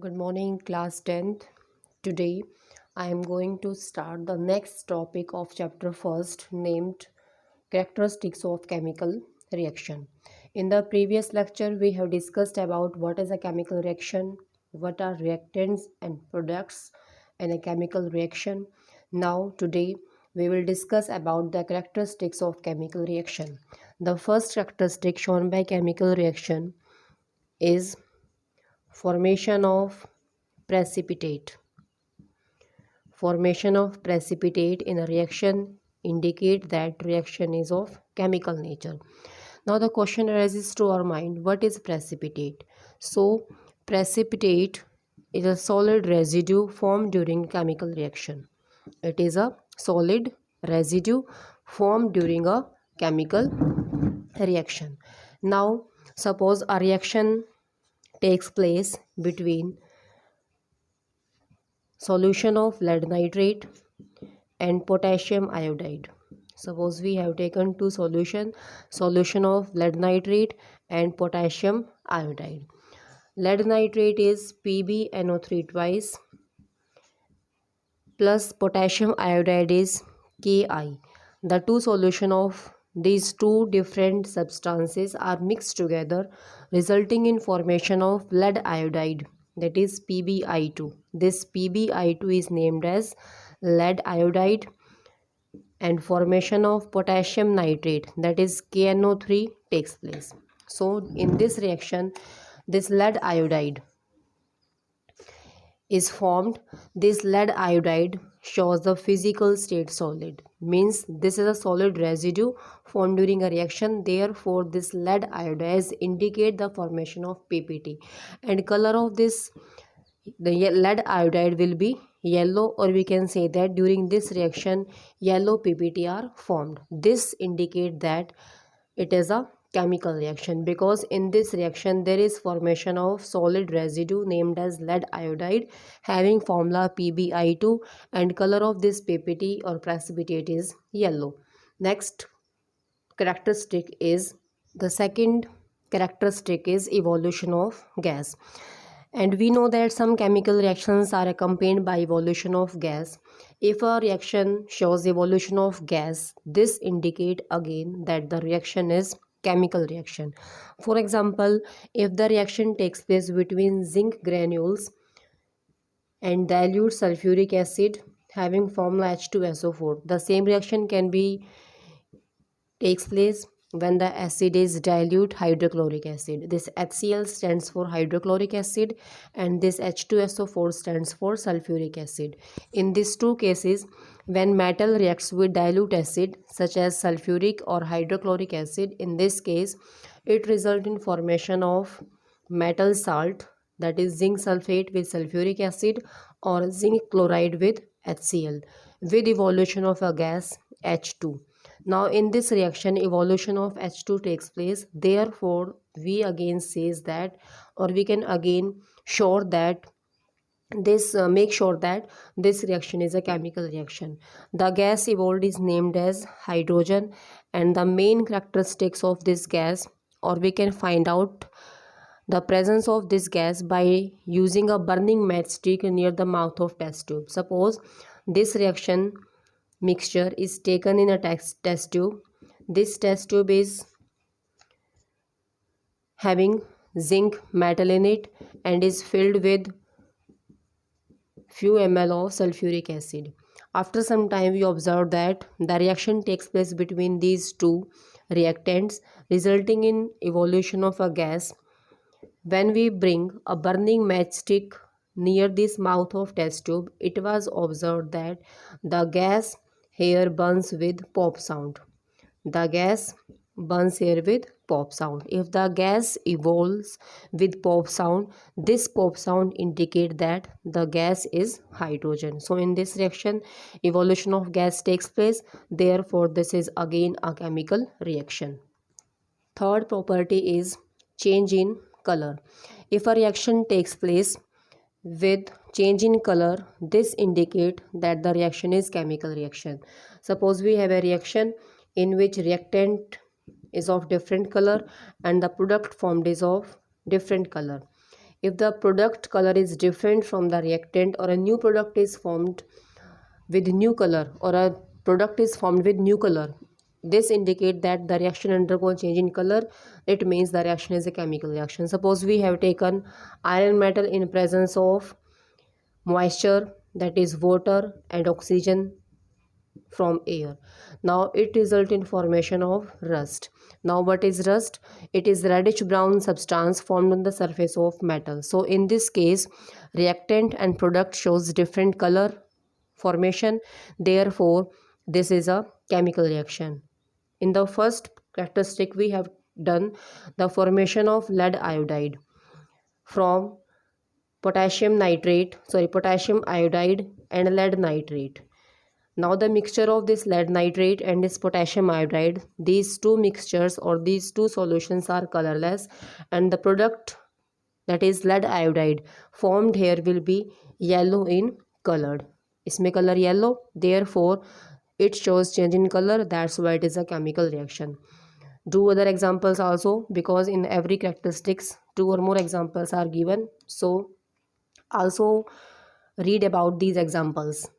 Good morning, class 10th. Today I am going to start the next topic of chapter first named characteristics of chemical reaction. In the previous lecture we have discussed about what is a chemical reaction, what are reactants and products in a chemical reaction. Now today we will discuss about the characteristics of chemical reaction. The first characteristic shown by chemical reaction is formation of precipitate. Formation of precipitate in a reaction indicate that reaction is of chemical nature. Now the question arises to our mind, what is precipitate? So precipitate is a solid residue formed during chemical reaction. It is a solid residue formed during a chemical reaction. Now suppose a reaction takes place between solution of lead nitrate and potassium iodide. Suppose we have taken two solution of lead nitrate and potassium iodide. Lead nitrate is PbNO3 twice plus potassium iodide is Ki. The two solution of these two different substances are mixed together, resulting in formation of lead iodide, that is PbI2. This PbI2 is named as lead iodide, and formation of potassium nitrate, that is KNO3, takes place. So in this reaction this lead iodide is formed. This lead iodide shows the physical state solid, means this is a solid residue formed during a reaction. Therefore this lead iodide indicate the formation of PPT, and color of this lead iodide will be yellow, or we can say that during this reaction yellow PPT are formed. This indicate that it is a chemical reaction, because in this reaction there is formation of solid residue named as lead iodide having formula PbI2, and color of this PPT or precipitate is yellow. Next characteristic is, the second characteristic is evolution of gas. And we know that some chemical reactions are accompanied by evolution of gas. If a reaction shows evolution of gas, this indicate again that the reaction is chemical reaction. For example, if the reaction takes place between zinc granules and dilute sulfuric acid having formula H2SO4, the same reaction can be takes place when the acid is dilute hydrochloric acid. This HCl stands for hydrochloric acid and this H2SO4 stands for sulfuric acid. In these two cases, when metal reacts with dilute acid such as sulfuric or hydrochloric acid, in this case it results in formation of metal salt, that is zinc sulfate with sulfuric acid or zinc chloride with HCl with evolution of a gas H2. Now in this reaction evolution of H2 takes place. Therefore we again says that, or we can again sure that this make sure that this reaction is a chemical reaction. The gas evolved is named as hydrogen, and the main characteristics of this gas, or we can find out the presence of this gas by using a burning matchstick near the mouth of test tube. Suppose this reaction mixture is taken in a test tube. This test tube is having zinc metal in it and is filled with few ml of sulfuric acid. After some time we observe that the reaction takes place between these two reactants, resulting in evolution of a gas. When we bring a burning matchstick near this mouth of test tube, it was observed that the gas here burns with pop sound. The gas burns here with pop sound. If the gas evolves with pop sound, this pop sound indicate that the gas is hydrogen. So in this reaction evolution of gas takes place. Therefore this is again a chemical reaction. Third property is change in color. If a reaction takes place with change in color, this indicate that the reaction is chemical reaction. Suppose we have a reaction in which reactant is of different color and the product formed is of different color. If the product color is different from the reactant, or a new product is formed with new color, or a product is formed with new color, this indicate that the reaction undergo change in color. It means the reaction is a chemical reaction. Suppose we have taken iron metal in presence of moisture, that is water and oxygen from air. Now it result in formation of rust. Now what is rust? It is reddish brown substance formed on the surface of metal. So in this case, reactant and product shows different color formation. Therefore this is a chemical reaction. In the first characteristic we have done the formation of lead iodide from potassium iodide and lead nitrate. Now the mixture of this lead nitrate and this potassium iodide, these two mixtures or these two solutions are colorless, and the product, that is lead iodide, formed here will be yellow in colored. इसमें color yellow, therefore it shows change in color. That's why it is a chemical reaction. Do other examples also, because in every characteristics 2 or more examples are given. So also read about these examples.